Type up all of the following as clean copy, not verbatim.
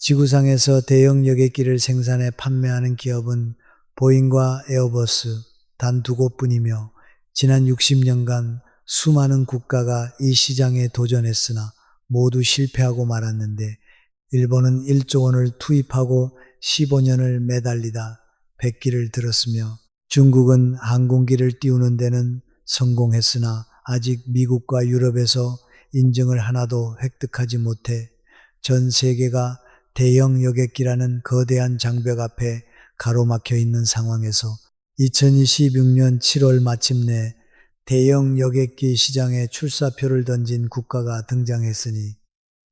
지구상에서 대형 여객기를 생산해 판매하는 기업은 보잉과 에어버스 단 두 곳뿐이며 지난 60년간 수많은 국가가 이 시장에 도전했으나 모두 실패하고 말았는데 일본은 1조 원을 투입하고 15년을 매달리다 백기를 들었으며 중국은 항공기를 띄우는 데는 성공했으나 아직 미국과 유럽에서 인증을 하나도 획득하지 못해 전 세계가 대형 여객기라는 거대한 장벽 앞에 가로막혀 있는 상황에서 2026년 7월 마침내 대형 여객기 시장에 출사표를 던진 국가가 등장했으니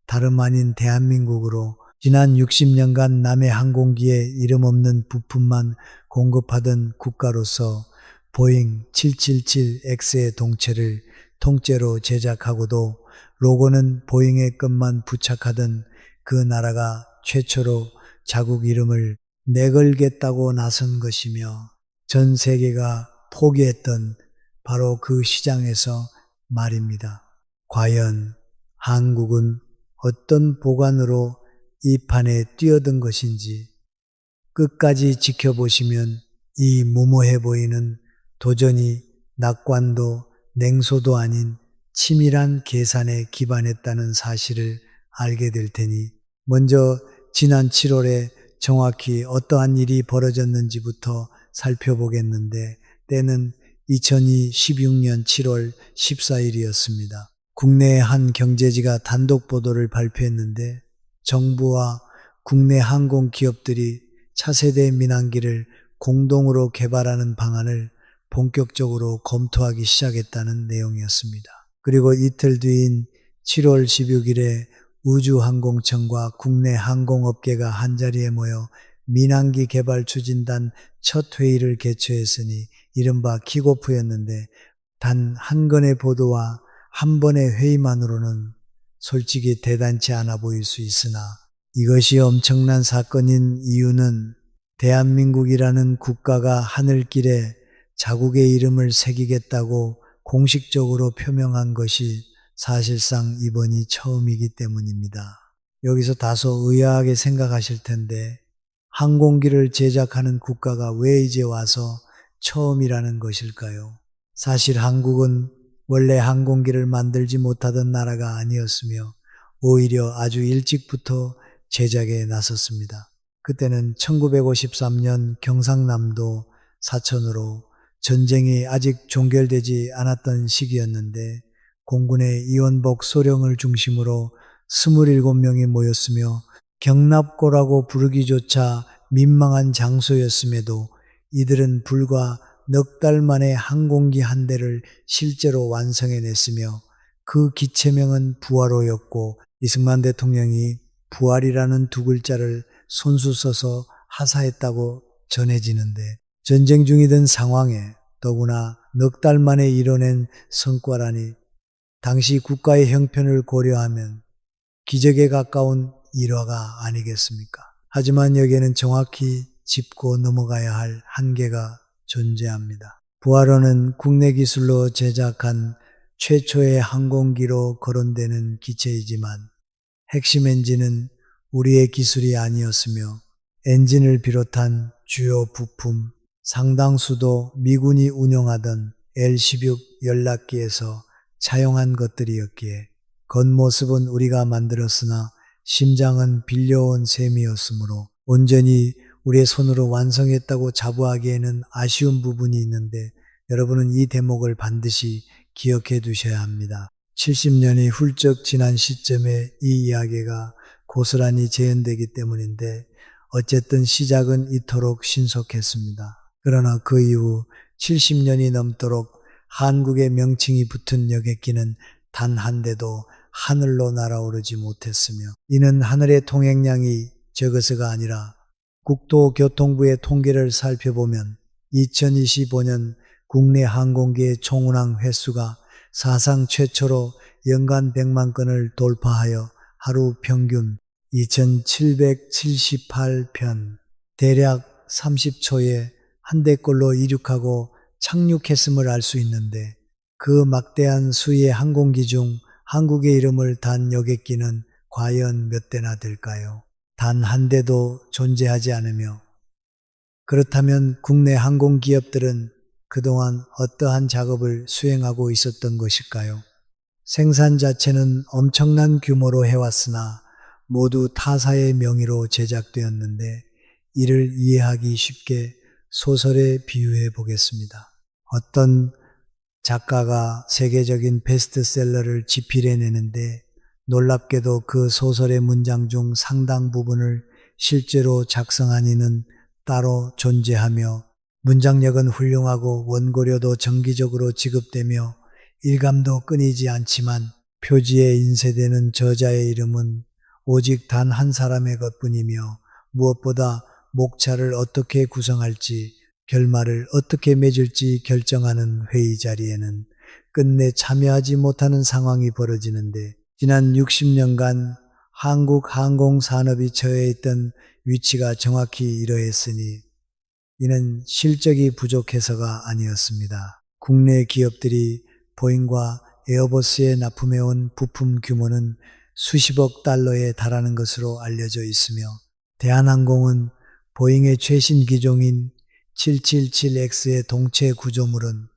다름 아닌 대한민국으로 지난 60년간 남의 항공기에 이름 없는 부품만 공급하던 국가로서 보잉 777X의 동체를 통째로 제작하고도 로고는 보잉의 것만 부착하던 그 나라가 최초로 자국 이름을 내걸겠다고 나선 것이며 전 세계가 포기했던 바로 그 시장에서 말입니다. 과연 한국은 어떤 보관으로 이 판에 뛰어든 것인지 끝까지 지켜보시면 이 무모해 보이는 도전이 낙관도 냉소도 아닌 치밀한 계산에 기반했다는 사실을 알게 될 테니 먼저 지난 7월에 정확히 어떠한 일이 벌어졌는지부터 살펴보겠는데 때는 2016년 7월 14일이었습니다. 국내의 한 경제지가 단독 보도를 발표했는데 정부와 국내 항공기업들이 차세대 민항기를 공동으로 개발하는 방안을 본격적으로 검토하기 시작했다는 내용이었습니다. 그리고 이틀 뒤인 7월 16일에 우주항공청과 국내 항공업계가 한자리에 모여 민항기 개발 추진단 첫 회의를 개최했으니 이른바 킥오프였는데 단 한 건의 보도와 한 번의 회의만으로는 솔직히 대단치 않아 보일 수 있으나 이것이 엄청난 사건인 이유는 대한민국이라는 국가가 하늘길에 자국의 이름을 새기겠다고 공식적으로 표명한 것이 사실상 이번이 처음이기 때문입니다. 여기서 다소 의아하게 생각하실 텐데 항공기를 제작하는 국가가 왜 이제 와서 처음이라는 것일까요? 사실 한국은 원래 항공기를 만들지 못하던 나라가 아니었으며 오히려 아주 일찍부터 제작에 나섰습니다. 그때는 1953년 경상남도 사천으로 전쟁이 아직 종결되지 않았던 시기였는데 공군의 이원복 소령을 중심으로 27명이 모였으며 경납고라고 부르기조차 민망한 장소였음에도 이들은 불과 넉 달 만에 항공기 한 대를 실제로 완성해냈으며 그 기체명은 부활호였고 이승만 대통령이 부활이라는 두 글자를 손수 써서 하사했다고 전해지는데 전쟁 중이던 상황에 더구나 넉 달 만에 이뤄낸 성과라니 당시 국가의 형편을 고려하면 기적에 가까운 일화가 아니겠습니까? 하지만 여기에는 정확히 짚고 넘어가야 할 한계가 존재합니다. 부활호는 국내 기술로 제작한 최초의 항공기로 거론되는 기체이지만 핵심 엔진은 우리의 기술이 아니었으며 엔진을 비롯한 주요 부품 상당수도 미군이 운용하던 L-16 연락기에서 차용한 것들이었기에 겉모습은 우리가 만들었으나 심장은 빌려온 셈이었으므로 온전히 우리의 손으로 완성했다고 자부하기에는 아쉬운 부분이 있는데 여러분은 이 대목을 반드시 기억해 두셔야 합니다. 70년이 훌쩍 지난 시점에 이 이야기가 고스란히 재현되기 때문인데 어쨌든 시작은 이토록 신속했습니다. 그러나 그 이후 70년이 넘도록 한국의 명칭이 붙은 여객기는 단 한 대도 하늘로 날아오르지 못했으며 이는 하늘의 통행량이 적어서가 아니라 국토교통부의 통계를 살펴보면 2025년 국내 항공기의 총운항 횟수가 사상 최초로 연간 100만 건을 돌파하여 하루 평균 2778편 대략 30초에 한 대꼴로 이륙하고 착륙했음을 알 수 있는데 그 막대한 수의 항공기 중 한국의 이름을 단 여객기는 과연 몇 대나 될까요? 단 한 대도 존재하지 않으며, 그렇다면 국내 항공기업들은 그동안 어떠한 작업을 수행하고 있었던 것일까요? 생산 자체는 엄청난 규모로 해왔으나 모두 타사의 명의로 제작되었는데, 이를 이해하기 쉽게 소설에 비유해 보겠습니다. 어떤 작가가 세계적인 베스트셀러를 집필해내는데 놀랍게도 그 소설의 문장 중 상당 부분을 실제로 작성한 이는 따로 존재하며, 문장력은 훌륭하고 원고료도 정기적으로 지급되며 일감도 끊이지 않지만, 표지에 인쇄되는 저자의 이름은 오직 단 한 사람의 것뿐이며, 무엇보다 목차를 어떻게 구성할지, 결말을 어떻게 맺을지 결정하는 회의 자리에는 끝내 참여하지 못하는 상황이 벌어지는데, 지난 60년간 한국 항공산업이 처해 있던 위치가 정확히 이러했으니 이는 실적이 부족해서가 아니었습니다. 국내 기업들이 보잉과 에어버스에 납품해온 부품 규모는 수십억 달러에 달하는 것으로 알려져 있으며, 대한항공은 보잉의 최신 기종인 777X의 동체 구조물은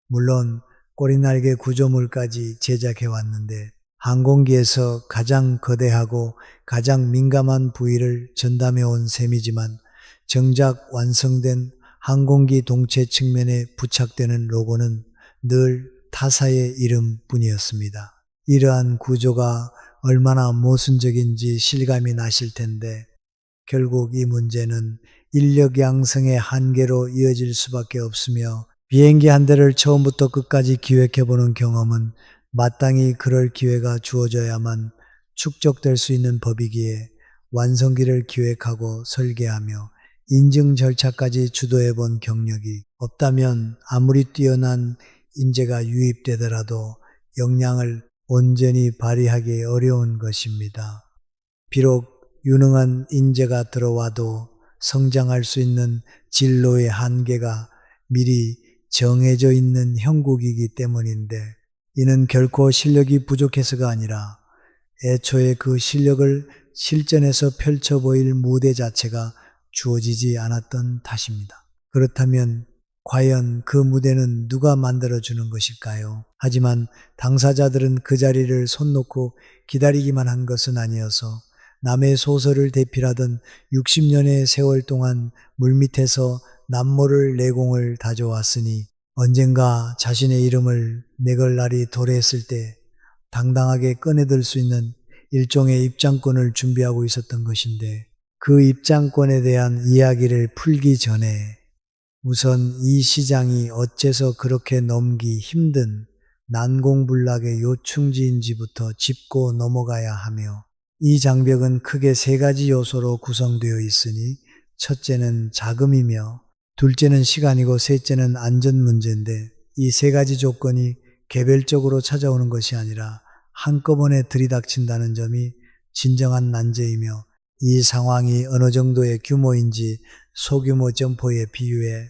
물론 꼬리날개 구조물까지 제작해 왔는데, 항공기에서 가장 거대하고 가장 민감한 부위를 전담해 온 셈이지만, 정작 완성된 항공기 동체 측면에 부착되는 로고는 늘 타사의 이름뿐이었습니다. 이러한 구조가 얼마나 모순적인지 실감이 나실 텐데, 결국 이 문제는 인력 양성의 한계로 이어질 수밖에 없으며, 비행기 한 대를 처음부터 끝까지 기획해보는 경험은 마땅히 그럴 기회가 주어져야만 축적될 수 있는 법이기에, 완성기를 기획하고 설계하며 인증 절차까지 주도해본 경력이 없다면 아무리 뛰어난 인재가 유입되더라도 역량을 온전히 발휘하기 어려운 것입니다. 비록 유능한 인재가 들어와도 성장할 수 있는 진로의 한계가 미리 정해져 있는 형국이기 때문인데, 이는 결코 실력이 부족해서가 아니라 애초에 그 실력을 실전에서 펼쳐 보일 무대 자체가 주어지지 않았던 탓입니다. 그렇다면 과연 그 무대는 누가 만들어주는 것일까요? 하지만 당사자들은 그 자리를 손 놓고 기다리기만 한 것은 아니어서 남의 소설을 대필하던 60년의 세월 동안 물밑에서 남모를 내공을 다져왔으니, 언젠가 자신의 이름을 내걸 날이 도래했을 때 당당하게 꺼내들 수 있는 일종의 입장권을 준비하고 있었던 것인데, 그 입장권에 대한 이야기를 풀기 전에 우선 이 시장이 어째서 그렇게 넘기 힘든 난공불락의 요충지인지부터 짚고 넘어가야 하며, 이 장벽은 크게 세 가지 요소로 구성되어 있으니, 첫째는 자금이며, 둘째는 시간이고, 셋째는 안전 문제인데, 이 세 가지 조건이 개별적으로 찾아오는 것이 아니라 한꺼번에 들이닥친다는 점이 진정한 난제이며, 이 상황이 어느 정도의 규모인지 소규모 점포에 비유해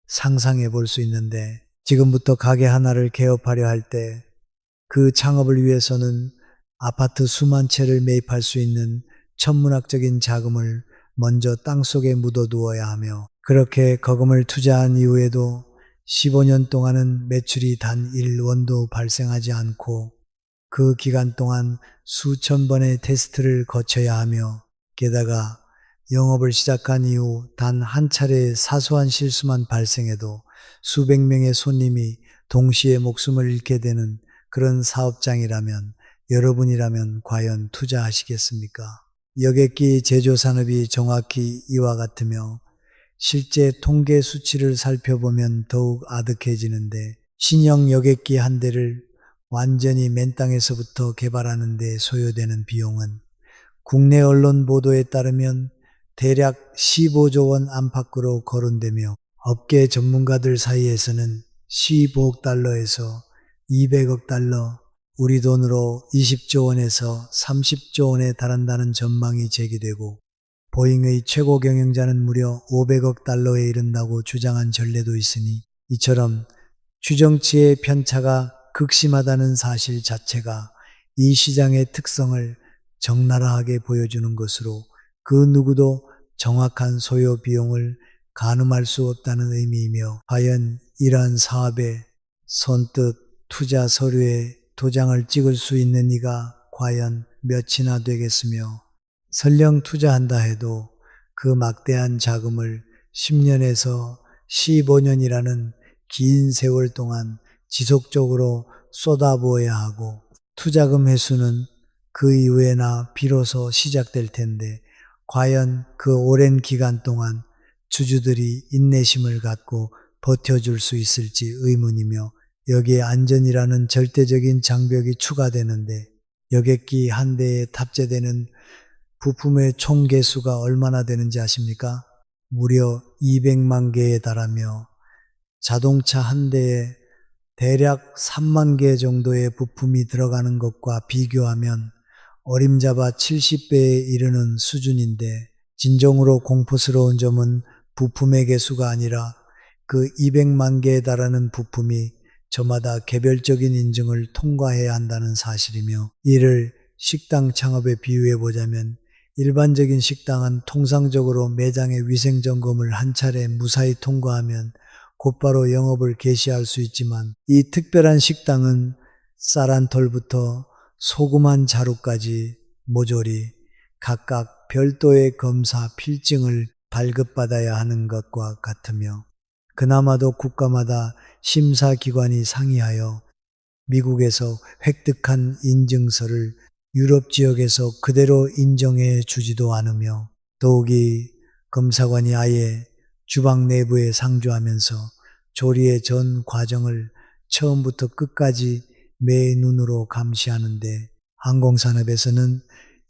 상상해 볼 수 있는데, 지금부터 가게 하나를 개업하려 할 때 그 창업을 위해서는 아파트 수만 채를 매입할 수 있는 천문학적인 자금을 먼저 땅속에 묻어두어야 하며, 그렇게 거금을 투자한 이후에도 15년 동안은 매출이 단 1원도 발생하지 않고, 그 기간 동안 수천 번의 테스트를 거쳐야 하며, 게다가 영업을 시작한 이후 단 한 차례의 사소한 실수만 발생해도 수백 명의 손님이 동시에 목숨을 잃게 되는 그런 사업장이라면, 여러분이라면 과연 투자하시겠습니까? 여객기 제조산업이 정확히 이와 같으며, 실제 통계 수치를 살펴보면 더욱 아득해지는데, 신형 여객기 한 대를 완전히 맨 땅에서부터 개발하는 데 소요되는 비용은 국내 언론 보도에 따르면 대략 15조 원 안팎으로 거론되며, 업계 전문가들 사이에서는 15억 달러에서 200억 달러, 우리 돈으로 20조 원에서 30조 원에 달한다는 전망이 제기되고, 보잉의 최고 경영자는 무려 500억 달러에 이른다고 주장한 전례도 있으니, 이처럼 추정치의 편차가 극심하다는 사실 자체가 이 시장의 특성을 적나라하게 보여주는 것으로 그 누구도 정확한 소요 비용을 가늠할 수 없다는 의미이며 과연 이러한 사업에 선뜻 투자 서류에 도장을 찍을 수 있는 이가 과연 몇이나 되겠으며 설령 투자한다 해도 그 막대한 자금을 10년에서 15년이라는 긴 세월 동안 지속적으로 쏟아부어야 하고 투자금 회수는 그 이후에나 비로소 시작될 텐데 과연 그 오랜 기간 동안 주주들이 인내심을 갖고 버텨줄 수 있을지 의문이며 여기에 안전이라는 절대적인 장벽이 추가되는데 여객기 한 대에 탑재되는 부품의 총 개수가 얼마나 되는지 아십니까? 무려 200만 개에 달하며 자동차 한 대에 대략 3만 개 정도의 부품이 들어가는 것과 비교하면 어림잡아 70배에 이르는 수준인데 진정으로 공포스러운 점은 부품의 개수가 아니라 그 200만 개에 달하는 부품이 저마다 개별적인 인증을 통과해야 한다는 사실이며 이를 식당 창업에 비유해 보자면 일반적인 식당은 통상적으로 매장의 위생점검을 한 차례 무사히 통과하면 곧바로 영업을 개시할 수 있지만 이 특별한 식당은 쌀 한 톨부터 소금 한 자루까지 모조리 각각 별도의 검사 필증을 발급받아야 하는 것과 같으며 그나마도 국가마다 심사기관이 상의하여 미국에서 획득한 인증서를 유럽 지역에서 그대로 인정해 주지도 않으며 더욱이 검사관이 아예 주방 내부에 상주하면서 조리의 전 과정을 처음부터 끝까지 매 눈으로 감시하는데 항공산업에서는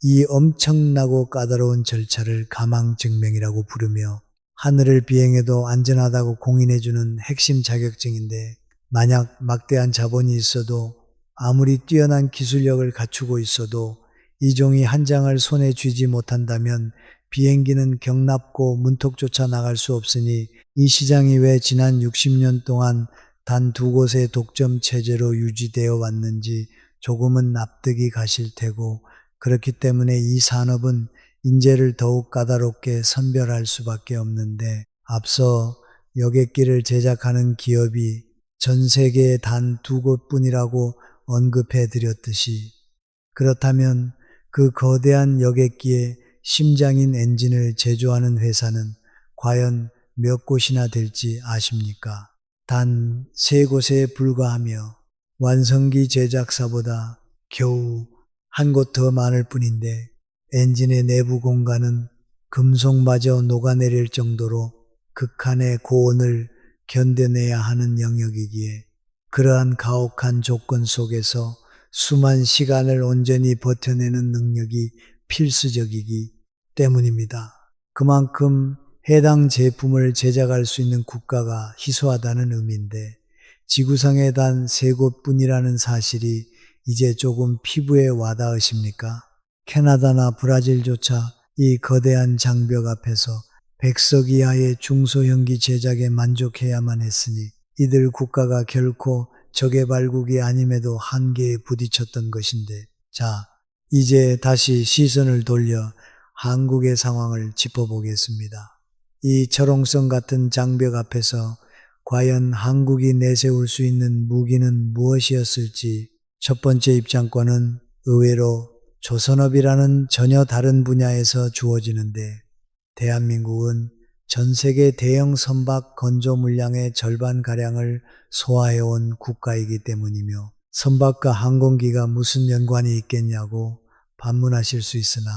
이 엄청나고 까다로운 절차를 가망증명이라고 부르며 하늘을 비행해도 안전하다고 공인해주는 핵심 자격증인데 만약 막대한 자본이 있어도 아무리 뛰어난 기술력을 갖추고 있어도 이 종이 한 장을 손에 쥐지 못한다면 비행기는 경납고 문턱조차 나갈 수 없으니 이 시장이 왜 지난 60년 동안 단 두 곳의 독점 체제로 유지되어 왔는지 조금은 납득이 가실 테고 그렇기 때문에 이 산업은 인재를 더욱 까다롭게 선별할 수밖에 없는데 앞서 여객기를 제작하는 기업이 전 세계에 단 두 곳뿐이라고 언급해 드렸듯이 그렇다면 그 거대한 여객기의 심장인 엔진을 제조하는 회사는 과연 몇 곳이나 될지 아십니까? 단 세 곳에 불과하며 완성기 제작사보다 겨우 한 곳 더 많을 뿐인데 엔진의 내부 공간은 금속마저 녹아내릴 정도로 극한의 고온을 견뎌내야 하는 영역이기에 그러한 가혹한 조건 속에서 수만 시간을 온전히 버텨내는 능력이 필수적이기 때문입니다. 그만큼 해당 제품을 제작할 수 있는 국가가 희소하다는 의미인데 지구상에 단 세 곳뿐이라는 사실이 이제 조금 피부에 와닿으십니까? 캐나다나 브라질조차 이 거대한 장벽 앞에서 100석 이하의 중소형기 제작에 만족해야만 했으니 이들 국가가 결코 저개발국이 아님에도 한계에 부딪혔던 것인데 자, 이제 다시 시선을 돌려 한국의 상황을 짚어보겠습니다. 이 철옹성 같은 장벽 앞에서 과연 한국이 내세울 수 있는 무기는 무엇이었을지 첫 번째 입장권은 의외로 조선업이라는 전혀 다른 분야에서 주어지는데 대한민국은 전 세계 대형 선박 건조 물량의 절반가량을 소화해온 국가이기 때문이며 선박과 항공기가 무슨 연관이 있겠냐고 반문하실 수 있으나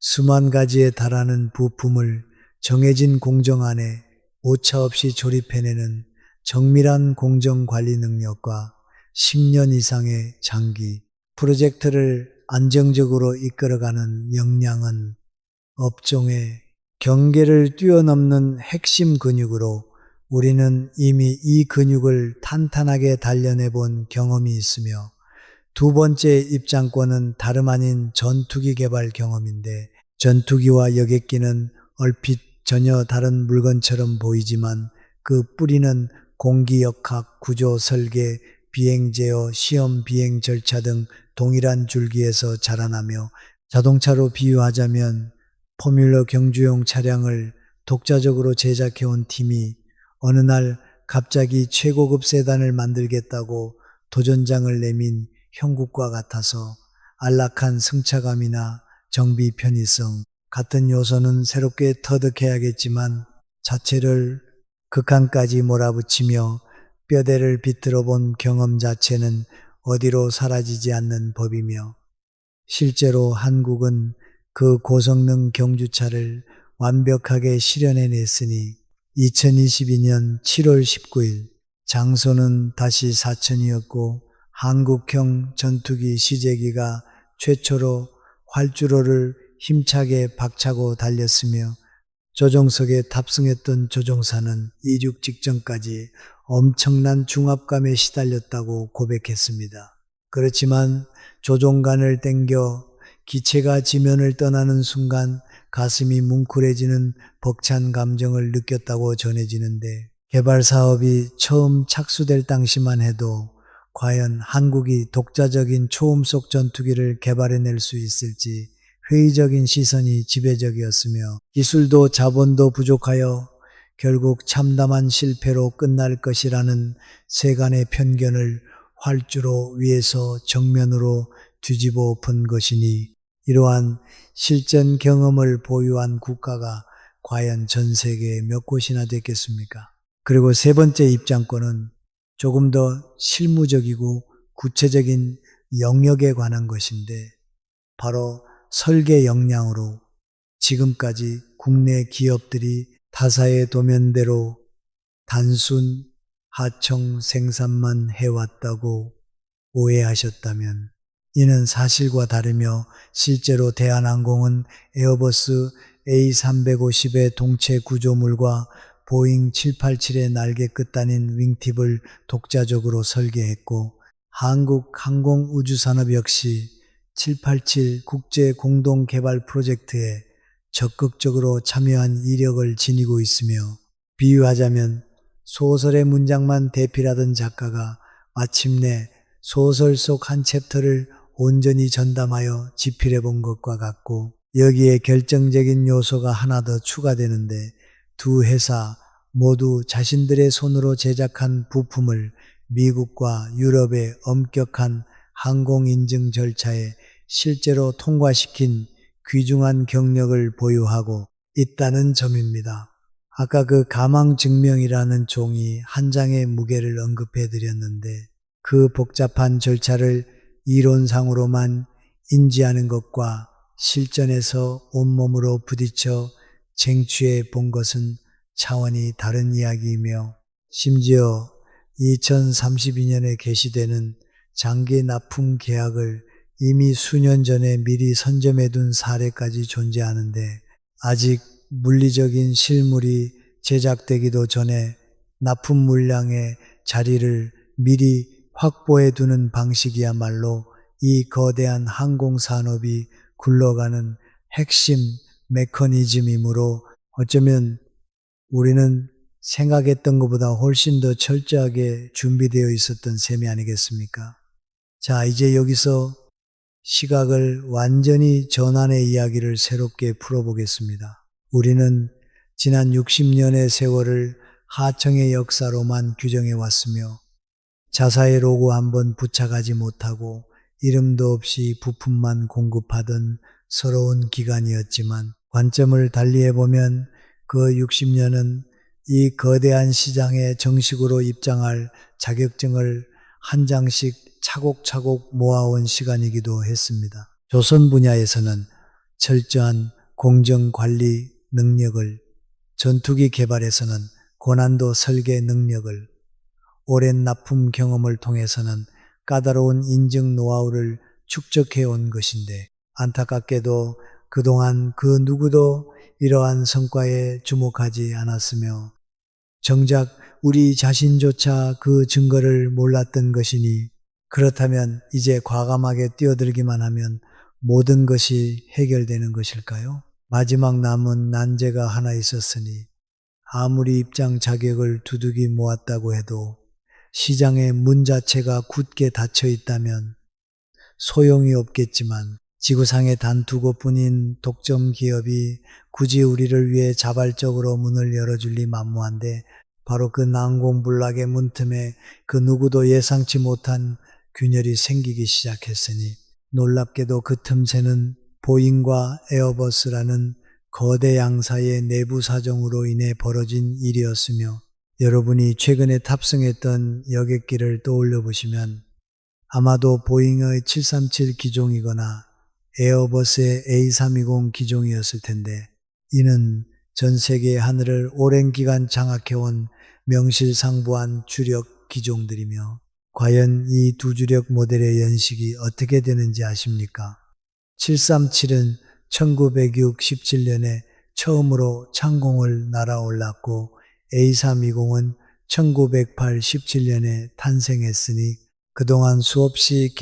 수만 가지에 달하는 부품을 정해진 공정 안에 오차없이 조립해내는 정밀한 공정관리 능력과 10년 이상의 장기 프로젝트를 안정적으로 이끌어가는 역량은 업종의 경계를 뛰어넘는 핵심 근육으로 우리는 이미 이 근육을 탄탄하게 단련해 본 경험이 있으며 두 번째 입장권은 다름 아닌 전투기 개발 경험인데 전투기와 여객기는 얼핏 전혀 다른 물건처럼 보이지만 그 뿌리는 공기역학, 구조 설계, 비행 제어, 시험 비행 절차 등 동일한 줄기에서 자라나며 자동차로 비유하자면 포뮬러 경주용 차량을 독자적으로 제작해온 팀이 어느 날 갑자기 최고급 세단을 만들겠다고 도전장을 내민 형국과 같아서 안락한 승차감이나 정비 편의성 같은 요소는 새롭게 터득해야겠지만 자체를 극한까지 몰아붙이며 뼈대를 비틀어 본 경험 자체는 어디로 사라지지 않는 법이며 실제로 한국은 그 고성능 경주차를 완벽하게 실현해냈으니 2022년 7월 19일 장소는 다시 사천이었고 한국형 전투기 시제기가 최초로 활주로를 힘차게 박차고 달렸으며 조종석에 탑승했던 조종사는 이륙 직전까지 엄청난 중압감에 시달렸다고 고백했습니다. 그렇지만 조종간을 땡겨 기체가 지면을 떠나는 순간 가슴이 뭉클해지는 벅찬 감정을 느꼈다고 전해지는데 개발 사업이 처음 착수될 당시만 해도 과연 한국이 독자적인 초음속 전투기를 개발해낼 수 있을지 회의적인 시선이 지배적이었으며 기술도 자본도 부족하여 결국 참담한 실패로 끝날 것이라는 세간의 편견을 활주로 위에서 정면으로 뒤집어 엎은 것이니 이러한 실전 경험을 보유한 국가가 과연 전 세계에 몇 곳이나 됐겠습니까? 그리고 세 번째 입장권은 조금 더 실무적이고 구체적인 영역에 관한 것인데 바로 설계 역량으로 지금까지 국내 기업들이 타사의 도면대로 단순 하청 생산만 해왔다고 오해하셨다면 이는 사실과 다르며 실제로 대한항공은 에어버스 A350의 동체 구조물과 보잉 787의 날개 끝단인 윙팁을 독자적으로 설계했고 한국항공우주산업 역시 787 국제 공동 개발 프로젝트에 적극적으로 참여한 이력을 지니고 있으며 비유하자면 소설의 문장만 대필하던 작가가 마침내 소설 속 한 챕터를 온전히 전담하여 집필해 본 것과 같고 여기에 결정적인 요소가 하나 더 추가되는데 두 회사 모두 자신들의 손으로 제작한 부품을 미국과 유럽의 엄격한 항공인증 절차에 실제로 통과시킨 귀중한 경력을 보유하고 있다는 점입니다. 아까 그 가망증명이라는 종이 한 장의 무게를 언급해 드렸는데 그 복잡한 절차를 이론상으로만 인지하는 것과 실전에서 온몸으로 부딪혀 쟁취해 본 것은 차원이 다른 이야기이며 심지어 2032년에 개시되는 장기 납품 계약을 이미 수년 전에 미리 선점해 둔 사례까지 존재하는데 아직 물리적인 실물이 제작되기도 전에 납품 물량의 자리를 미리 확보해 두는 방식이야말로 이 거대한 항공산업이 굴러가는 핵심 메커니즘이므로 어쩌면 우리는 생각했던 것보다 훨씬 더 철저하게 준비되어 있었던 셈이 아니겠습니까? 자, 이제 여기서 시각을 완전히 전환의 이야기를 새롭게 풀어보겠습니다. 우리는 지난 60년의 세월을 하청의 역사로만 규정해 왔으며 자사의 로고 한번 부착하지 못하고 이름도 없이 부품만 공급하던 서러운 기간이었지만 관점을 달리해보면 그 60년은 이 거대한 시장에 정식으로 입장할 자격증을 한 장씩 차곡차곡 모아온 시간이기도 했습니다. 조선 분야에서는 철저한 공정관리 능력을, 전투기 개발에서는 고난도 설계 능력을, 오랜 납품 경험을 통해서는 까다로운 인증 노하우를 축적해 온 것인데 안타깝게도 그동안 그 누구도 이러한 성과에 주목하지 않았으며 정작 우리 자신조차 그 증거를 몰랐던 것이니 그렇다면 이제 과감하게 뛰어들기만 하면 모든 것이 해결되는 것일까요? 마지막 남은 난제가 하나 있었으니 아무리 입장 자격을 두둑이 모았다고 해도 시장의 문 자체가 굳게 닫혀 있다면 소용이 없겠지만 지구상에 단 두 곳뿐인 독점 기업이 굳이 우리를 위해 자발적으로 문을 열어줄 리 만무한데 바로 그 난공불락의 문틈에 그 누구도 예상치 못한 균열이 생기기 시작했으니 놀랍게도 그 틈새는 보잉과 에어버스라는 거대 양사의 내부 사정으로 인해 벌어진 일이었으며 여러분이 최근에 탑승했던 여객기를 떠올려 보시면 아마도 보잉의 737 기종이거나 에어버스의 A320 기종이었을 텐데 이는 전 세계의 하늘을 오랜 기간 장악해온 명실상부한 주력 기종들이며 과연 이 두 주력 모델의 연식이 어떻게 되는지 아십니까? 737은 1967년에 처음으로 창공을 날아올랐고 A320은 1987년에 탄생했으니 그동안 수없이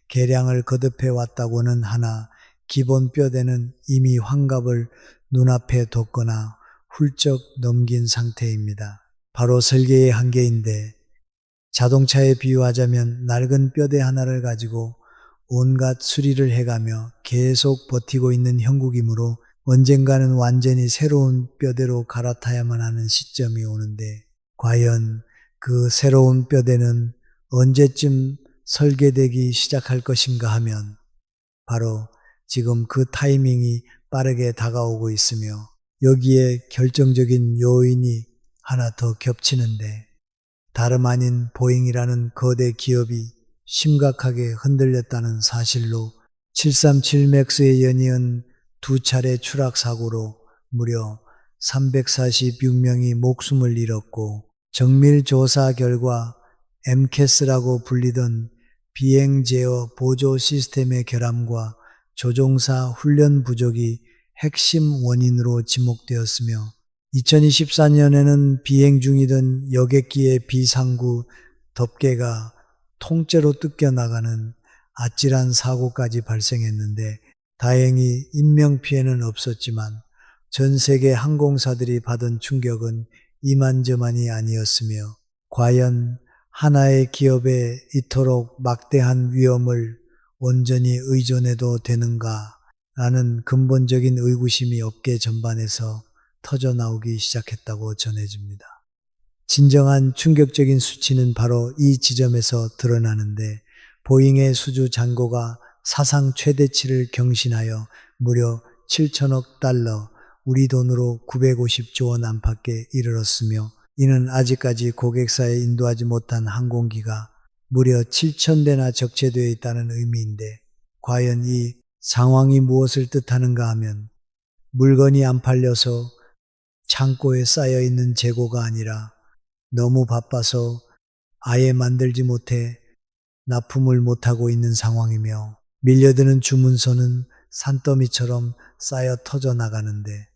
개량을 거듭해 왔다고는 하나 기본 뼈대는 이미 환갑을 눈앞에 뒀거나 훌쩍 넘긴 상태입니다. 바로 설계의 한계인데 자동차에 비유하자면 낡은 뼈대 하나를 가지고 온갖 수리를 해가며 계속 버티고 있는 형국이므로 언젠가는 완전히 새로운 뼈대로 갈아타야만 하는 시점이 오는데 과연 그 새로운 뼈대는 언제쯤 설계되기 시작할 것인가 하면 바로 지금 그 타이밍이 빠르게 다가오고 있으며 여기에 결정적인 요인이 하나 더 겹치는데 다름 아닌 보잉이라는 거대 기업이 심각하게 흔들렸다는 사실로 737 맥스에 연이은 두 차례 추락 사고로 무려 346명이 목숨을 잃었고 정밀 조사 결과 MCAS라고 불리던 비행 제어 보조 시스템의 결함과 조종사 훈련 부족이 핵심 원인으로 지목되었으며 2024년에는 비행 중이던 여객기의 비상구 덮개가 통째로 뜯겨나가는 아찔한 사고까지 발생했는데 다행히 인명피해는 없었지만 전 세계 항공사들이 받은 충격은 이만저만이 아니었으며 과연 하나의 기업에 이토록 막대한 위험을 온전히 의존해도 되는가 라는 근본적인 의구심이 업계 전반에서 터져나오기 시작했다고 전해집니다. 진정한 충격적인 수치는 바로 이 지점에서 드러나는데 보잉의 수주 잔고가 사상 최대치를 경신하여 무려 7천억 달러, 우리 돈으로 950조 원 안팎에 이르렀으며 이는 아직까지 고객사에 인도하지 못한 항공기가 무려 7,000대나 적체되어 있다는 의미인데 과연 이 상황이 무엇을 뜻하는가 하면 물건이 안 팔려서 창고에 쌓여 있는 재고가 아니라 너무 바빠서 아예 만들지 못해 납품을 못하고 있는 상황이며 밀려드는 주문서는 산더미처럼 쌓여 터져 나가는데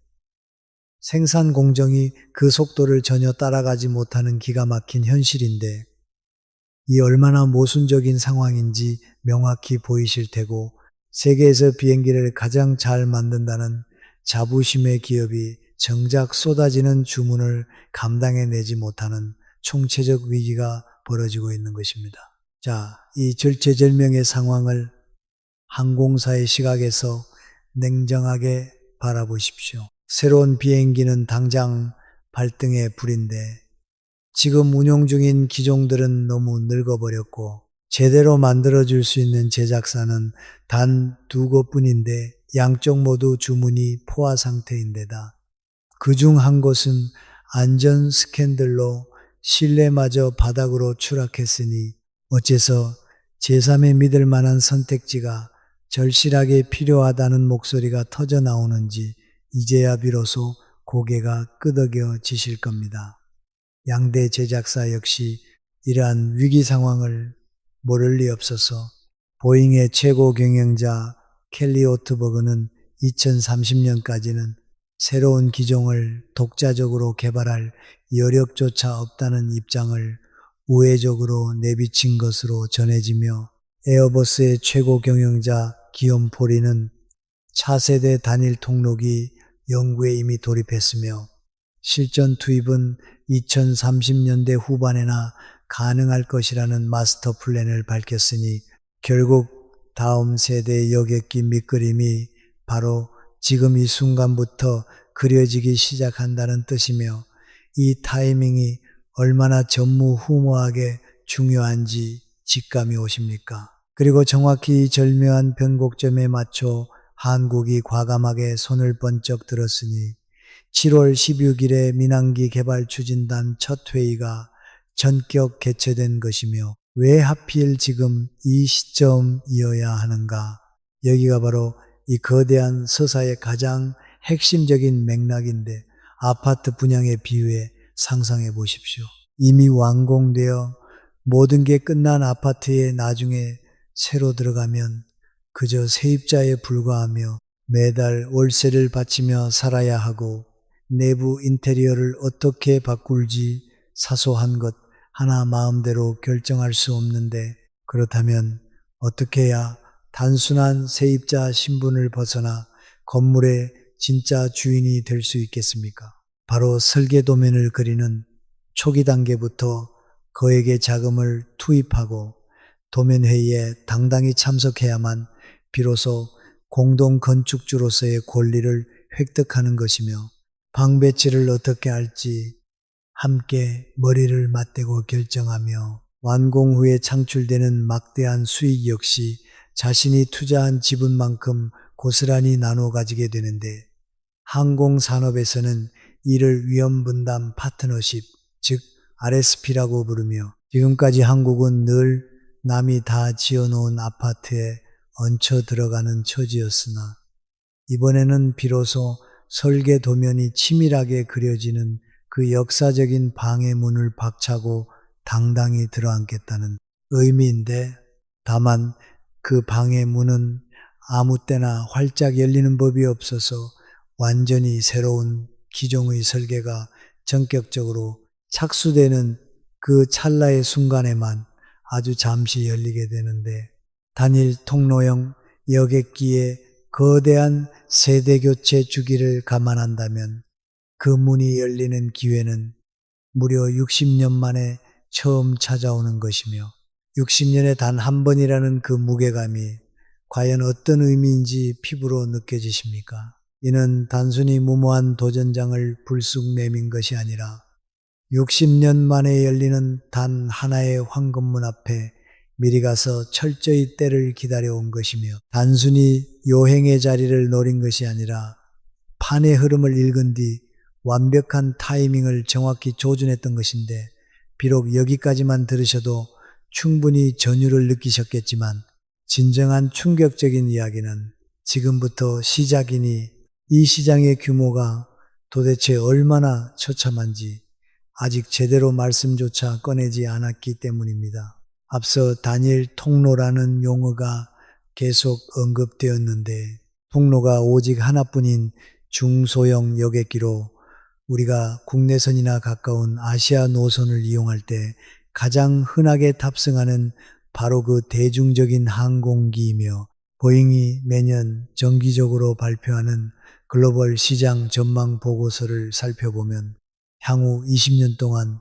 생산 공정이 그 속도를 전혀 따라가지 못하는 기가 막힌 현실인데 이 얼마나 모순적인 상황인지 명확히 보이실 테고 세계에서 비행기를 가장 잘 만든다는 자부심의 기업이 정작 쏟아지는 주문을 감당해내지 못하는 총체적 위기가 벌어지고 있는 것입니다. 자, 이 절체절명의 상황을 항공사의 시각에서 냉정하게 바라보십시오. 새로운 비행기는 당장 발등에 불인데 지금 운용 중인 기종들은 너무 늙어버렸고 제대로 만들어줄 수 있는 제작사는 단 두 곳뿐인데 양쪽 모두 주문이 포화 상태인데다 그중 한 곳은 안전 스캔들로 신뢰마저 바닥으로 추락했으니 어째서 제3의 믿을 만한 선택지가 절실하게 필요하다는 목소리가 터져 나오는지 이제야 비로소 고개가 끄덕여지실 겁니다. 양대 제작사 역시 이러한 위기 상황을 모를 리 없어서 보잉의 최고 경영자 켈리 오트버그는 2030년까지는 새로운 기종을 독자적으로 개발할 여력조차 없다는 입장을 우회적으로 내비친 것으로 전해지며 에어버스의 최고 경영자 기욤 포리는 차세대 단일 통로기 연구에 이미 돌입했으며 실전 투입은 2030년대 후반에나 가능할 것이라는 마스터 플랜을 밝혔으니 결국 다음 세대의 여객기 밑그림이 바로 지금 이 순간부터 그려지기 시작한다는 뜻이며 이 타이밍이 얼마나 전무후무하게 중요한지 직감이 오십니까? 그리고 정확히 이 절묘한 변곡점에 맞춰 한국이 과감하게 손을 번쩍 들었으니 7월 16일에 민항기 개발추진단 첫 회의가 전격 개최된 것이며 왜 하필 지금 이 시점이어야 하는가? 여기가 바로 이 거대한 서사의 가장 핵심적인 맥락인데 아파트 분양의 비유에 상상해 보십시오. 이미 완공되어 모든 게 끝난 아파트에 나중에 새로 들어가면 그저 세입자에 불과하며 매달 월세를 바치며 살아야 하고 내부 인테리어를 어떻게 바꿀지 사소한 것 하나 마음대로 결정할 수 없는데 그렇다면 어떻게 해야 단순한 세입자 신분을 벗어나 건물의 진짜 주인이 될 수 있겠습니까? 바로 설계 도면을 그리는 초기 단계부터 거액의 자금을 투입하고 도면회의에 당당히 참석해야만 비로소 공동 건축주로서의 권리를 획득하는 것이며 방 배치를 어떻게 할지 함께 머리를 맞대고 결정하며 완공 후에 창출되는 막대한 수익 역시 자신이 투자한 지분만큼 고스란히 나눠 가지게 되는데 항공산업에서는 이를 위험분담 파트너십, 즉 RSP라고 부르며 지금까지 한국은 늘 남이 다 지어놓은 아파트에 얹혀 들어가는 처지였으나 이번에는 비로소 설계 도면이 치밀하게 그려지는 그 역사적인 방의 문을 박차고 당당히 들어앉겠다는 의미인데 다만 그 방의 문은 아무 때나 활짝 열리는 법이 없어서 완전히 새로운 기종의 설계가 전격적으로 착수되는 그 찰나의 순간에만 아주 잠시 열리게 되는데 단일 통로형 여객기의 거대한 세대교체 주기를 감안한다면 그 문이 열리는 기회는 무려 60년 만에 처음 찾아오는 것이며 60년에 단 한 번이라는 그 무게감이 과연 어떤 의미인지 피부로 느껴지십니까? 이는 단순히 무모한 도전장을 불쑥 내민 것이 아니라 60년 만에 열리는 단 하나의 황금문 앞에 미리 가서 철저히 때를 기다려온 것이며 단순히 요행의 자리를 노린 것이 아니라 판의 흐름을 읽은 뒤 완벽한 타이밍을 정확히 조준했던 것인데 비록 여기까지만 들으셔도 충분히 전율을 느끼셨겠지만 진정한 충격적인 이야기는 지금부터 시작이니 이 시장의 규모가 도대체 얼마나 처참한지 아직 제대로 말씀조차 꺼내지 않았기 때문입니다. 앞서 단일 통로라는 용어가 계속 언급되었는데 통로가 오직 하나뿐인 중소형 여객기로 우리가 국내선이나 가까운 아시아 노선을 이용할 때 가장 흔하게 탑승하는 바로 그 대중적인 항공기이며 보잉이 매년 정기적으로 발표하는 글로벌 시장 전망 보고서를 살펴보면 향후 20년 동안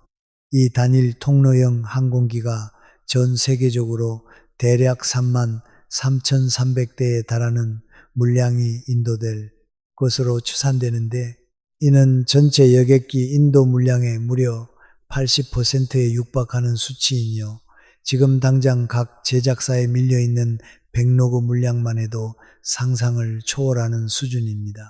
이 단일 통로형 항공기가 전 세계적으로 대략 3만 3,300대에 달하는 물량이 인도될 것으로 추산되는데 이는 전체 여객기 인도 물량의 무려 80%에 육박하는 수치이며 지금 당장 각 제작사에 밀려있는 백로그 물량만 해도 상상을 초월하는 수준입니다.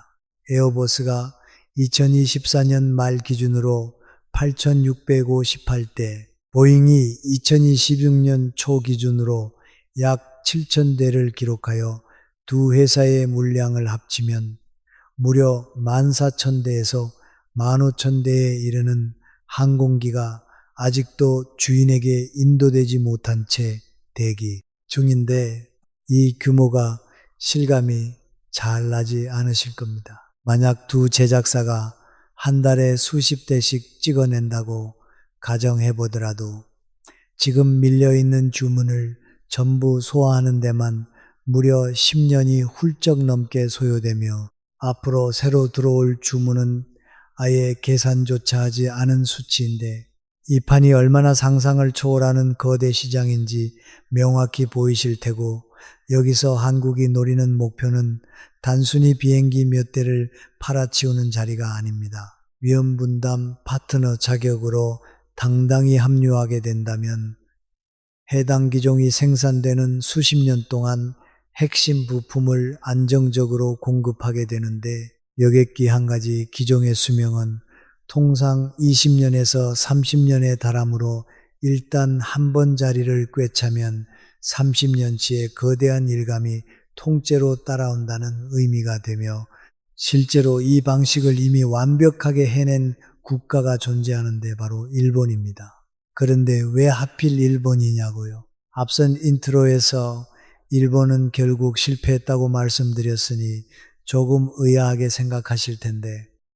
에어버스가 2024년 말 기준으로 8,658대, 보잉이 2026년 초 기준으로 약 7,000대를 기록하여 두 회사의 물량을 합치면 무려 14,000대에서 15,000대에 이르는 항공기가 아직도 주인에게 인도되지 못한 채 대기 중인데 이 규모가 실감이 잘 나지 않으실 겁니다. 만약 두 제작사가 한 달에 수십 대씩 찍어낸다고 가정해 보더라도 지금 밀려있는 주문을 전부 소화하는 데만 무려 10년이 훌쩍 넘게 소요되며 앞으로 새로 들어올 주문은 아예 계산조차 하지 않은 수치인데 이 판이 얼마나 상상을 초월하는 거대 시장인지 명확히 보이실 테고 여기서 한국이 노리는 목표는 단순히 비행기 몇 대를 팔아치우는 자리가 아닙니다. 위험분담 파트너 자격으로 당당히 합류하게 된다면 해당 기종이 생산되는 수십 년 동안 핵심 부품을 안정적으로 공급하게 되는데 여객기 한 가지 기종의 수명은 통상 20년에서 30년에 달하므로 일단 한 번 자리를 꿰차면 30년치의 거대한 일감이 통째로 따라온다는 의미가 되며 실제로 이 방식을 이미 완벽하게 해낸 국가가 존재하는데 바로 일본입니다. 그런데 왜 하필 일본이냐고요? 앞선 인트로에서 일본은 결국 실패했다고 말씀드렸으니 조금 의아하게 생각하실 텐데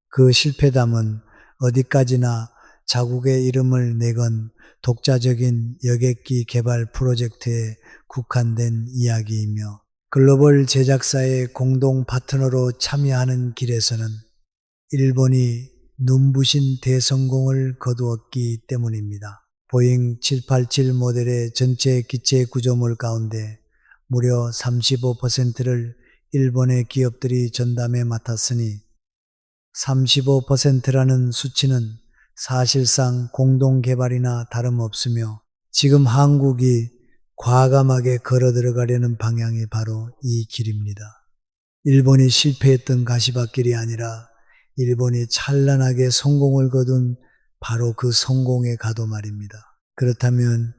그 실패담은 어디까지나 자국의 이름을 내건 독자적인 여객기 개발 프로젝트에 국한된 이야기이며 글로벌 제작사의 공동 파트너로 참여하는 길에서는 일본이 눈부신 대성공을 거두었기 때문입니다. 보잉 787 모델의 전체 기체 구조물 가운데 무려 35%를 일본의 기업들이 전담해 맡았으니 35%라는 수치는 사실상 공동 개발이나 다름없으며 지금 한국이 과감하게 걸어 들어가려는 방향이 바로 이 길입니다. 일본이 실패했던 가시밭길이 아니라 일본이 찬란하게 성공을 거둔 바로 그 성공의 가도 말입니다. 그렇다면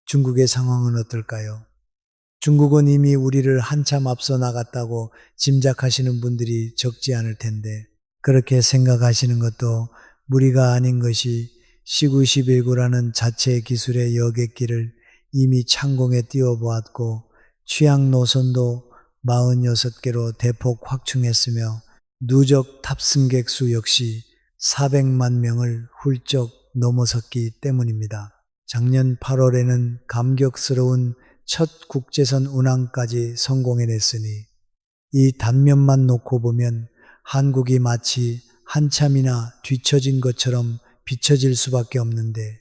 중국의 상황은 어떨까요? 중국은 이미 우리를 한참 앞서 나갔다고 짐작하시는 분들이 적지 않을 텐데 그렇게 생각하시는 것도 무리가 아닌 것이 C-919라는 자체 기술의 여객기를 이미 창공에 띄워보았고 취향 노선도 46개로 대폭 확충했으며 누적 탑승객 수 역시 400만 명을 훌쩍 넘어섰기 때문입니다. 작년 8월에는 감격스러운 첫 국제선 운항까지 성공해냈으니 이 단면만 놓고 보면 한국이 마치 한참이나 뒤처진 것처럼 비춰질 수밖에 없는데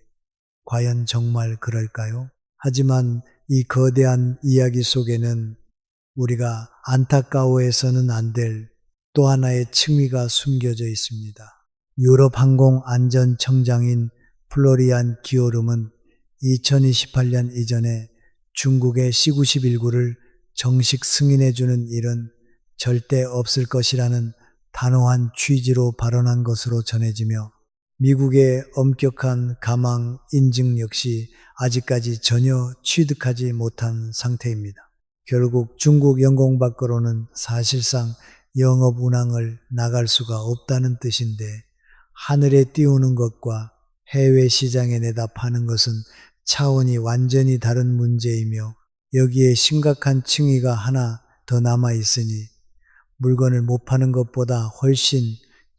과연 정말 그럴까요? 하지만 이 거대한 이야기 속에는 우리가 안타까워해서는 안 될 또 하나의 층위가 숨겨져 있습니다. 유럽 항공안전청장인 플로리안 기오름은 2028년 이전에 중국의 C-919를 정식 승인해주는 일은 절대 없을 것이라는 단호한 취지로 발언한 것으로 전해지며 미국의 엄격한 가망 인증 역시 아직까지 전혀 취득하지 못한 상태입니다. 결국 중국 영공 밖으로는 사실상 영업 운항을 나갈 수가 없다는 뜻인데 하늘에 띄우는 것과 해외 시장에 내다 파는 것은 차원이 완전히 다른 문제이며 여기에 심각한 층위가 하나 더 남아 있으니 물건을 못 파는 것보다 훨씬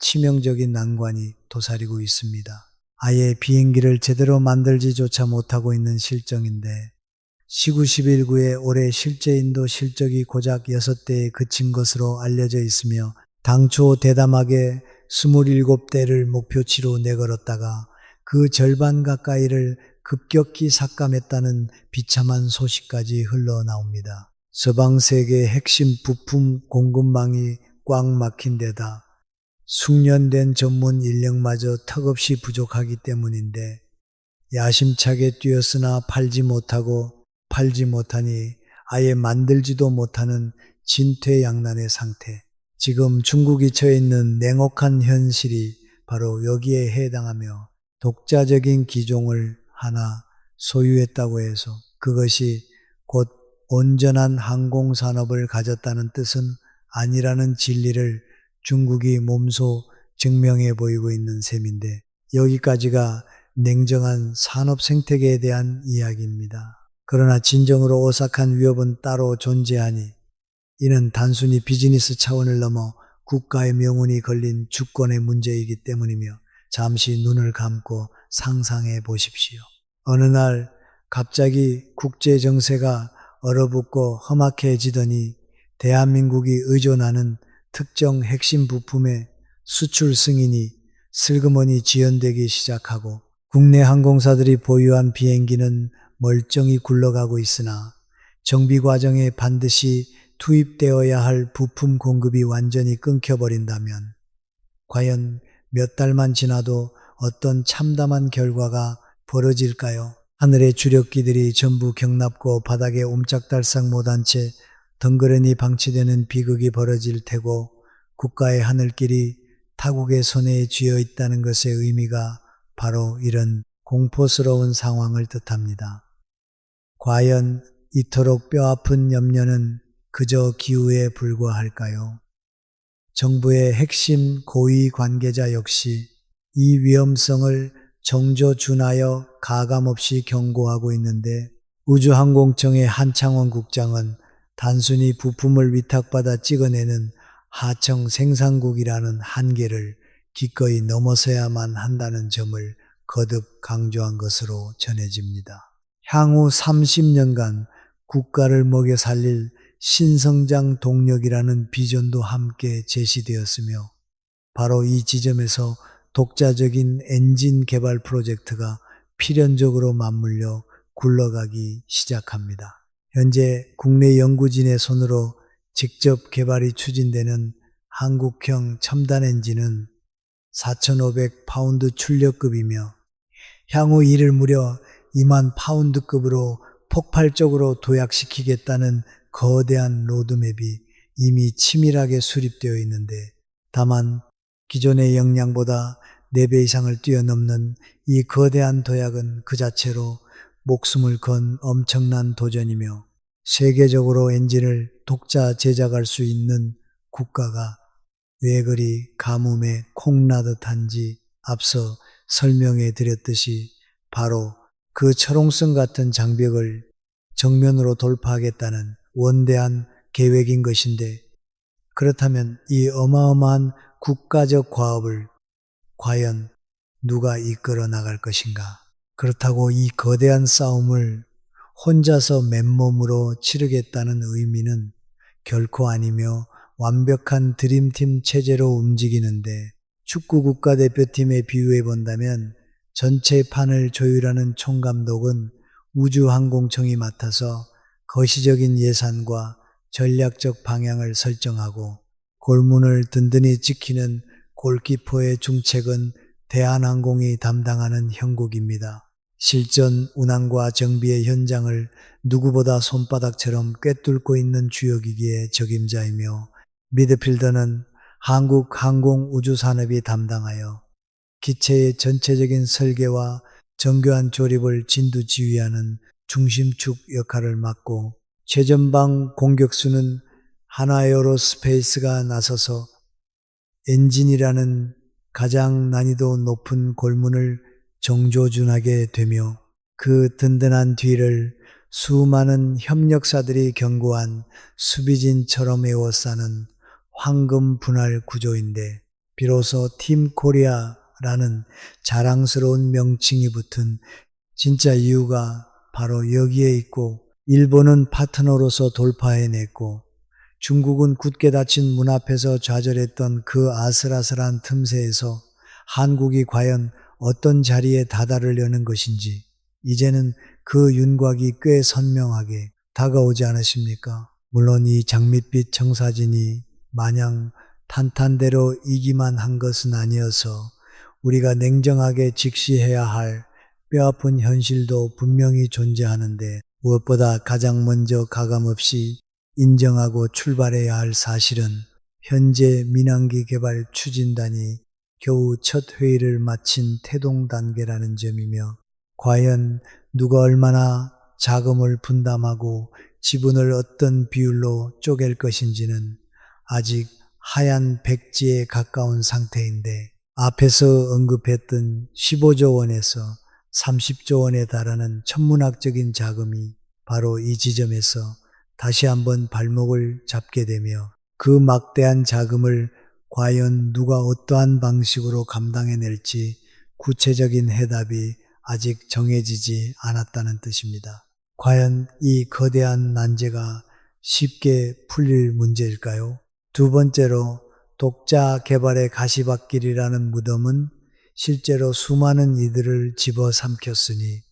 치명적인 난관이 도사리고 있습니다. 아예 비행기를 제대로 만들지조차 못하고 있는 실정인데 C-919의 올해 실제 인도 실적이 고작 6대에 그친 것으로 알려져 있으며 당초 대담하게 27대를 목표치로 내걸었다가 그 절반 가까이를 급격히 삭감했다는 비참한 소식까지 흘러나옵니다. 서방 세계 핵심 부품 공급망이 꽉 막힌 데다 숙련된 전문 인력마저 턱없이 부족하기 때문인데 야심차게 뛰었으나 팔지 못하니 아예 만들지도 못하는 진퇴양난의 상태. 지금 중국이 처해 있는 냉혹한 현실이 바로 여기에 해당하며 독자적인 기종을 하나 소유했다고 해서 그것이 곧 온전한 항공산업을 가졌다는 뜻은 아니라는 진리를 중국이 몸소 증명해 보이고 있는 셈인데 여기까지가 냉정한 산업 생태계에 대한 이야기입니다. 그러나 진정으로 오싹한 위협은 따로 존재하니 이는 단순히 비즈니스 차원을 넘어 국가의 명운이 걸린 주권의 문제이기 때문이며 잠시 눈을 감고 상상해 보십시오. 어느 날 갑자기 국제 정세가 얼어붙고 험악해지더니 대한민국이 의존하는 특정 핵심 부품의 수출 승인이 슬그머니 지연되기 시작하고 국내 항공사들이 보유한 비행기는 멀쩡히 굴러가고 있으나 정비 과정에 반드시 투입되어야 할 부품 공급이 완전히 끊겨버린다면 과연 몇 달만 지나도 어떤 참담한 결과가 벌어질까요? 하늘의 주력기들이 전부 경납고 바닥에 옴짝달싹 못한 채 덩그러니 방치되는 비극이 벌어질 테고 국가의 하늘길이 타국의 손에 쥐어 있다는 것의 의미가 바로 이런 공포스러운 상황을 뜻합니다. 과연 이토록 뼈아픈 염려는 그저 기우에 불과할까요? 정부의 핵심 고위 관계자 역시 이 위험성을 정조준하여 가감없이 경고하고 있는데 우주항공청의 한창원 국장은 단순히 부품을 위탁받아 찍어내는 하청 생산국이라는 한계를 기꺼이 넘어서야만 한다는 점을 거듭 강조한 것으로 전해집니다. 향후 30년간 국가를 먹여 살릴 신성장 동력이라는 비전도 함께 제시되었으며 바로 이 지점에서 독자적인 엔진 개발 프로젝트가 필연적으로 맞물려 굴러가기 시작합니다. 현재 국내 연구진의 손으로 직접 개발이 추진되는 한국형 첨단 엔진은 4,500파운드 출력급이며 향후 이를 무려 2만 파운드급으로 폭발적으로 도약시키겠다는 거대한 로드맵이 이미 치밀하게 수립되어 있는데 다만 기존의 역량보다 4배 이상을 뛰어넘는 이 거대한 도약은 그 자체로 목숨을 건 엄청난 도전이며 세계적으로 엔진을 독자 제작할 수 있는 국가가 왜 그리 가뭄에 콩나듯한지 앞서 설명해 드렸듯이 바로 그 철옹성 같은 장벽을 정면으로 돌파하겠다는 원대한 계획인 것인데 그렇다면 이 어마어마한 국가적 과업을 과연 누가 이끌어 나갈 것인가? 그렇다고 이 거대한 싸움을 혼자서 맨몸으로 치르겠다는 의미는 결코 아니며 완벽한 드림팀 체제로 움직이는데 축구 국가대표팀에 비유해 본다면 전체 판을 조율하는 총감독은 우주항공청이 맡아서 거시적인 예산과 전략적 방향을 설정하고 골문을 든든히 지키는 골키퍼의 중책은 대한항공이 담당하는 형국입니다. 실전 운항과 정비의 현장을 누구보다 손바닥처럼 꿰뚫고 있는 주역이기에 적임자이며 미드필더는 한국 항공우주산업이 담당하여 기체의 전체적인 설계와 정교한 조립을 진두지휘하는 중심축 역할을 맡고 최전방 공격수는 하나에어로스페이스가 나서서 엔진이라는 가장 난이도 높은 골문을 정조준하게 되며 그 든든한 뒤를 수많은 협력사들이 견고한 수비진처럼 에워싸는 황금 분할 구조인데 비로소 팀 코리아라는 자랑스러운 명칭이 붙은 진짜 이유가 바로 여기에 있고 일본은 파트너로서 돌파해냈고 중국은 굳게 닫힌 문 앞에서 좌절했던 그 아슬아슬한 틈새에서 한국이 과연 어떤 자리에 다다르려는 것인지 이제는 그 윤곽이 꽤 선명하게 다가오지 않으십니까? 물론 이 장밋빛 청사진이 마냥 탄탄대로 이기만 한 것은 아니어서 우리가 냉정하게 직시해야 할 뼈아픈 현실도 분명히 존재하는데 무엇보다 가장 먼저 가감없이 인정하고 출발해야 할 사실은 현재 민항기 개발 추진단이 겨우 첫 회의를 마친 태동 단계라는 점이며 과연 누가 얼마나 자금을 분담하고 지분을 어떤 비율로 쪼갤 것인지는 아직 하얀 백지에 가까운 상태인데 앞에서 언급했던 15조 원에서 30조 원에 달하는 천문학적인 자금이 바로 이 지점에서 다시 한번 발목을 잡게 되며 그 막대한 자금을 과연 누가 어떠한 방식으로 감당해낼지 구체적인 해답이 아직 정해지지 않았다는 뜻입니다. 과연 이 거대한 난제가 쉽게 풀릴 문제일까요? 두 번째로 독자 개발의 가시밭길이라는 무덤은 실제로 수많은 이들을 집어삼켰으니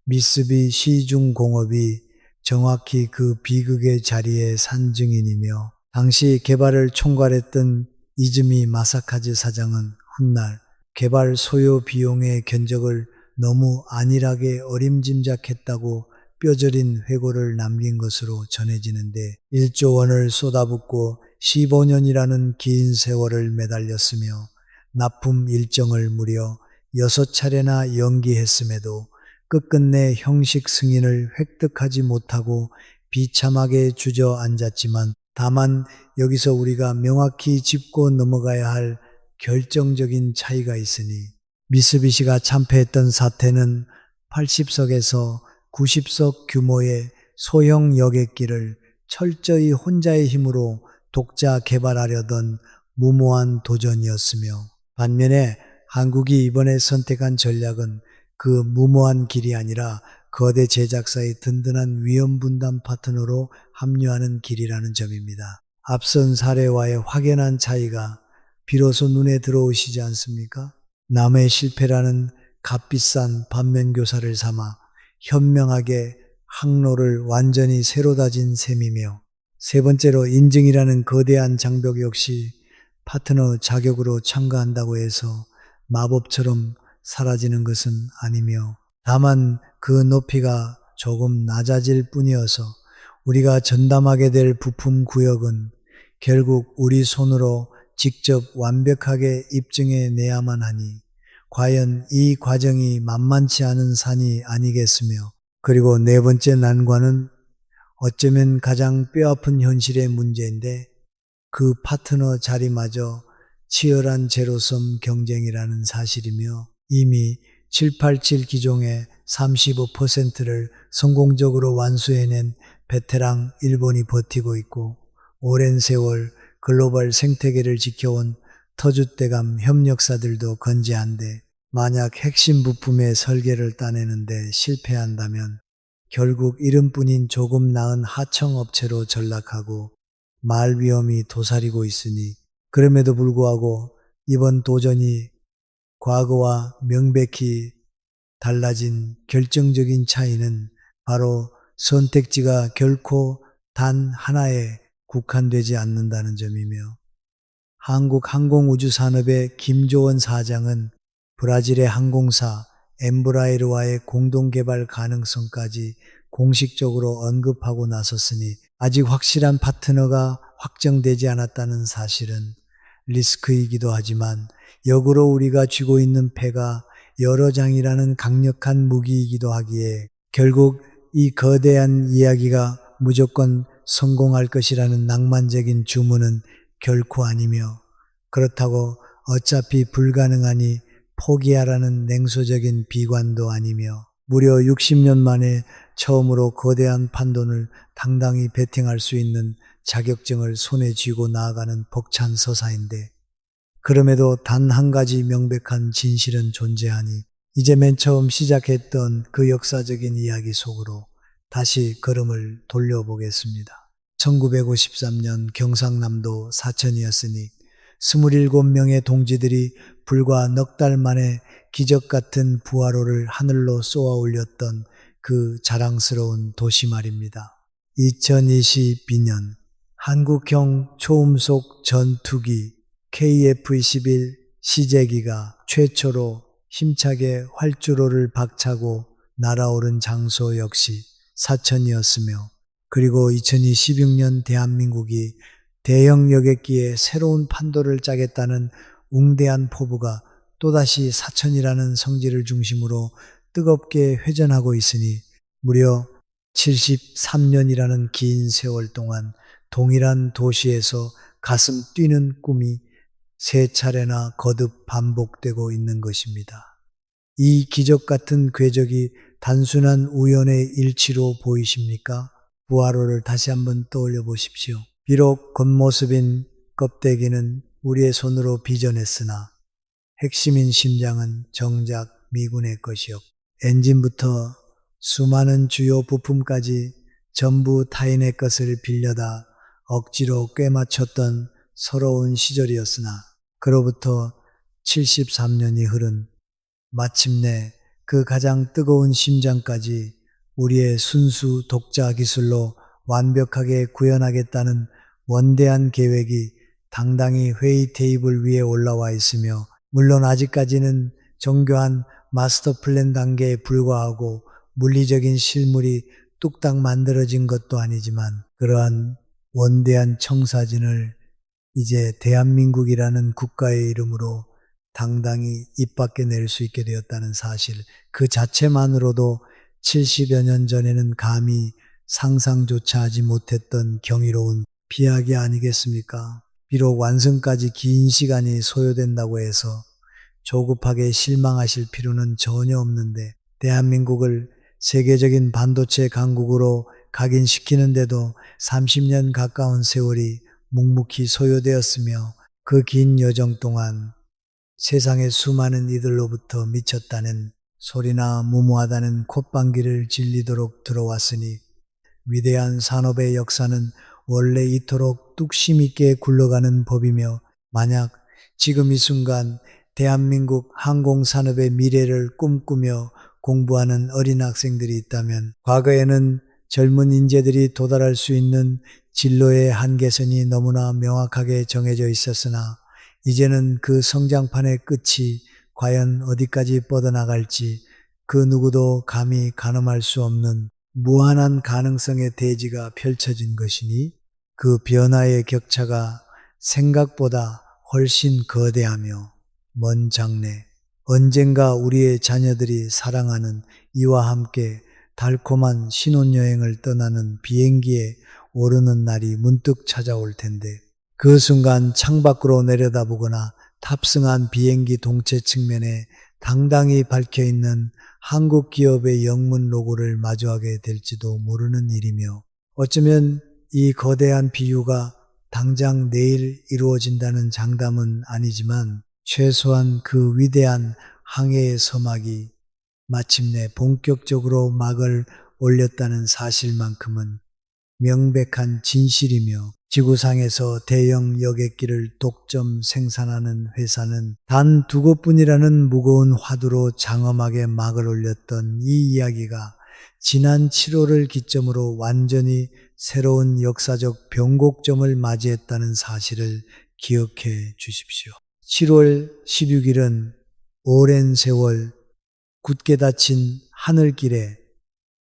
미쓰비 시중공업이 정확히 그 비극의 자리에 산 증인이며 당시 개발을 총괄했던 이즈미 마사카즈 사장은 훗날 개발 소요 비용의 견적을 너무 안일하게 어림짐작했다고 뼈저린 회고를 남긴 것으로 전해지는데 1조 원을 쏟아붓고 15년이라는 긴 세월을 매달렸으며 납품 일정을 무려 6차례나 연기했음에도 끝끝내 형식 승인을 획득하지 못하고 비참하게 주저앉았지만 다만 여기서 우리가 명확히 짚고 넘어가야 할 결정적인 차이가 있으니 미쓰비시가 참패했던 사태는 80석에서 90석 규모의 소형 여객기를 철저히 혼자의 힘으로 독자 개발하려던 무모한 도전이었으며 반면에 한국이 이번에 선택한 전략은 그 무모한 길이 아니라 거대 제작사의 든든한 위험 분담 파트너로 합류하는 길이라는 점입니다. 앞선 사례와의 확연한 차이가 비로소 눈에 들어오시지 않습니까? 남의 실패라는 값비싼 반면교사를 삼아 현명하게 항로를 완전히 새로 다진 셈이며 세 번째로 인증이라는 거대한 장벽 역시 파트너 자격으로 참가한다고 해서 마법처럼 사라지는 것은 아니며 다만 그 높이가 조금 낮아질 뿐이어서 우리가 전담하게 될 부품 구역은 결국 우리 손으로 직접 완벽하게 입증해 내야만 하니 과연 이 과정이 만만치 않은 산이 아니겠으며 그리고 네 번째 난관은 어쩌면 가장 뼈아픈 현실의 문제인데 그 파트너 자리마저 치열한 제로섬 경쟁이라는 사실이며 이미 787 기종의 35%를 성공적으로 완수해낸 베테랑 일본이 버티고 있고 오랜 세월 글로벌 생태계를 지켜온 터줏대감 협력사들도 건재한데 만약 핵심 부품의 설계를 따내는데 실패한다면 결국 이름뿐인 조금 나은 하청업체로 전락하고 말 위험이 도사리고 있으니 그럼에도 불구하고 이번 도전이 과거와 명백히 달라진 결정적인 차이는 바로 선택지가 결코 단 하나에 국한되지 않는다는 점이며 한국 항공우주산업의 김조원 사장은 브라질의 항공사 엠브라이르와의 공동개발 가능성까지 공식적으로 언급하고 나섰으니 아직 확실한 파트너가 확정되지 않았다는 사실은 리스크이기도 하지만 역으로 우리가 쥐고 있는 패가 여러 장이라는 강력한 무기이기도 하기에 결국 이 거대한 이야기가 무조건 성공할 것이라는 낭만적인 주문은 결코 아니며 그렇다고 어차피 불가능하니 포기하라는 냉소적인 비관도 아니며 무려 60년 만에 처음으로 거대한 판돈을 당당히 베팅할 수 있는 자격증을 손에 쥐고 나아가는 벅찬 서사인데 그럼에도 단 한 가지 명백한 진실은 존재하니 이제 맨 처음 시작했던 그 역사적인 이야기 속으로 다시 걸음을 돌려보겠습니다. 1953년 경상남도 사천이었으니 27명의 동지들이 불과 넉 달 만에 기적 같은 부하로를 하늘로 쏘아 올렸던 그 자랑스러운 도시 말입니다. 2022년 한국형 초음속 전투기 KF-21 시제기가 최초로 힘차게 활주로를 박차고 날아오른 장소 역시 사천이었으며 그리고 2026년 대한민국이 대형 여객기에 새로운 판도를 짜겠다는 웅대한 포부가 또다시 사천이라는 성지를 중심으로 뜨겁게 회전하고 있으니 무려 73년이라는 긴 세월 동안 동일한 도시에서 가슴 뛰는 꿈이 세 차례나 거듭 반복되고 있는 것입니다. 이 기적 같은 궤적이 단순한 우연의 일치로 보이십니까? 부하로를 다시 한번 떠올려 보십시오. 비록 겉모습인 껍데기는 우리의 손으로 빚어냈으나 핵심인 심장은 정작 미군의 것이었고 엔진부터 수많은 주요 부품까지 전부 타인의 것을 빌려다 억지로 꿰맞췄던 서러운 시절이었으나 그로부터 73년이 흐른 마침내 그 가장 뜨거운 심장까지 우리의 순수 독자 기술로 완벽하게 구현하겠다는 원대한 계획이 당당히 회의 테이블 위에 올라와 있으며, 물론 아직까지는 정교한 마스터 플랜 단계에 불과하고 물리적인 실물이 뚝딱 만들어진 것도 아니지만, 그러한 원대한 청사진을 이제 대한민국이라는 국가의 이름으로 당당히 입 밖에 낼 수 있게 되었다는 사실, 그 자체만으로도 70여 년 전에는 감히 상상조차 하지 못했던 경이로운 비약이 아니겠습니까? 비록 완성까지 긴 시간이 소요된다고 해서 조급하게 실망하실 필요는 전혀 없는데, 대한민국을 세계적인 반도체 강국으로 각인시키는데도 30년 가까운 세월이 묵묵히 소요되었으며, 그 긴 여정 동안 세상의 수많은 이들로부터 미쳤다는 소리나 무모하다는 콧방귀를 질리도록 들어왔으니, 위대한 산업의 역사는 원래 이토록 뚝심 있게 굴러가는 법이며, 만약 지금 이 순간 대한민국 항공산업의 미래를 꿈꾸며 공부하는 어린 학생들이 있다면, 과거에는 젊은 인재들이 도달할 수 있는 진로의 한계선이 너무나 명확하게 정해져 있었으나, 이제는 그 성장판의 끝이 과연 어디까지 뻗어나갈지 그 누구도 감히 가늠할 수 없는 무한한 가능성의 대지가 펼쳐진 것이니, 그 변화의 격차가 생각보다 훨씬 거대하며 먼 장래, 언젠가 우리의 자녀들이 사랑하는 이와 함께 달콤한 신혼여행을 떠나는 비행기에 오르는 날이 문득 찾아올 텐데, 그 순간 창밖으로 내려다보거나 탑승한 비행기 동체 측면에 당당히 밝혀있는 한국 기업의 영문 로고를 마주하게 될지도 모르는 일이며, 어쩌면 이 거대한 비유가 당장 내일 이루어진다는 장담은 아니지만, 최소한 그 위대한 항해의 서막이 마침내 본격적으로 막을 올렸다는 사실만큼은 명백한 진실이며, 지구상에서 대형 여객기를 독점 생산하는 회사는 단 두 곳뿐이라는 무거운 화두로 장엄하게 막을 올렸던 이 이야기가 지난 7월을 기점으로 완전히 새로운 역사적 변곡점을 맞이했다는 사실을 기억해 주십시오. 7월 16일은 오랜 세월 굳게 닫힌 하늘길에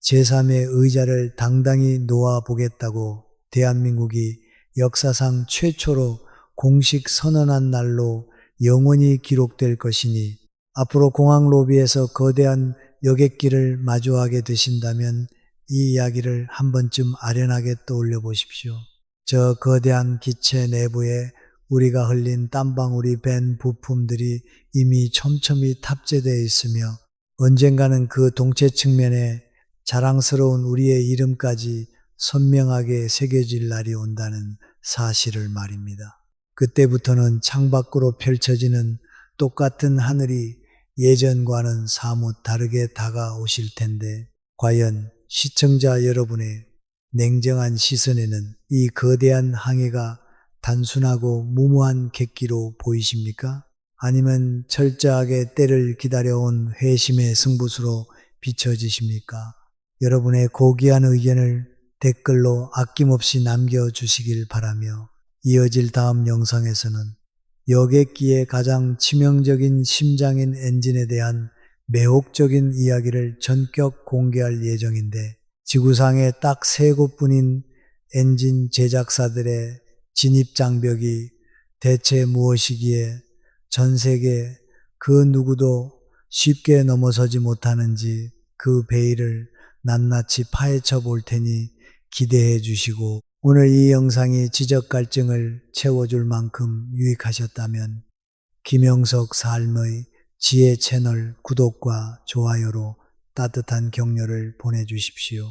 제3의 의자를 당당히 놓아보겠다고 대한민국이 역사상 최초로 공식 선언한 날로 영원히 기록될 것이니, 앞으로 공항 로비에서 거대한 여객기를 마주하게 되신다면 이 이야기를 한 번쯤 아련하게 떠올려 보십시오. 저 거대한 기체 내부에 우리가 흘린 땀방울이 밴 부품들이 이미 촘촘히 탑재되어 있으며, 언젠가는 그 동체 측면에 자랑스러운 우리의 이름까지 선명하게 새겨질 날이 온다는 사실을 말입니다. 그때부터는 창밖으로 펼쳐지는 똑같은 하늘이 예전과는 사뭇 다르게 다가오실 텐데, 과연 시청자 여러분의 냉정한 시선에는 이 거대한 항해가 단순하고 무모한 객기로 보이십니까? 아니면 철저하게 때를 기다려온 회심의 승부수로 비춰지십니까? 여러분의 고귀한 의견을 댓글로 아낌없이 남겨주시길 바라며, 이어질 다음 영상에서는 여객기의 가장 치명적인 심장인 엔진에 대한 매혹적인 이야기를 전격 공개할 예정인데, 지구상에 딱 3곳뿐인 엔진 제작사들의 진입장벽이 대체 무엇이기에 전 세계 그 누구도 쉽게 넘어서지 못하는지 그 베일을 낱낱이 파헤쳐 볼 테니 기대해 주시고, 오늘 이 영상이 지적 갈증을 채워줄 만큼 유익하셨다면 김영석 삶의 지혜 채널 구독과 좋아요로 따뜻한 격려를 보내주십시오.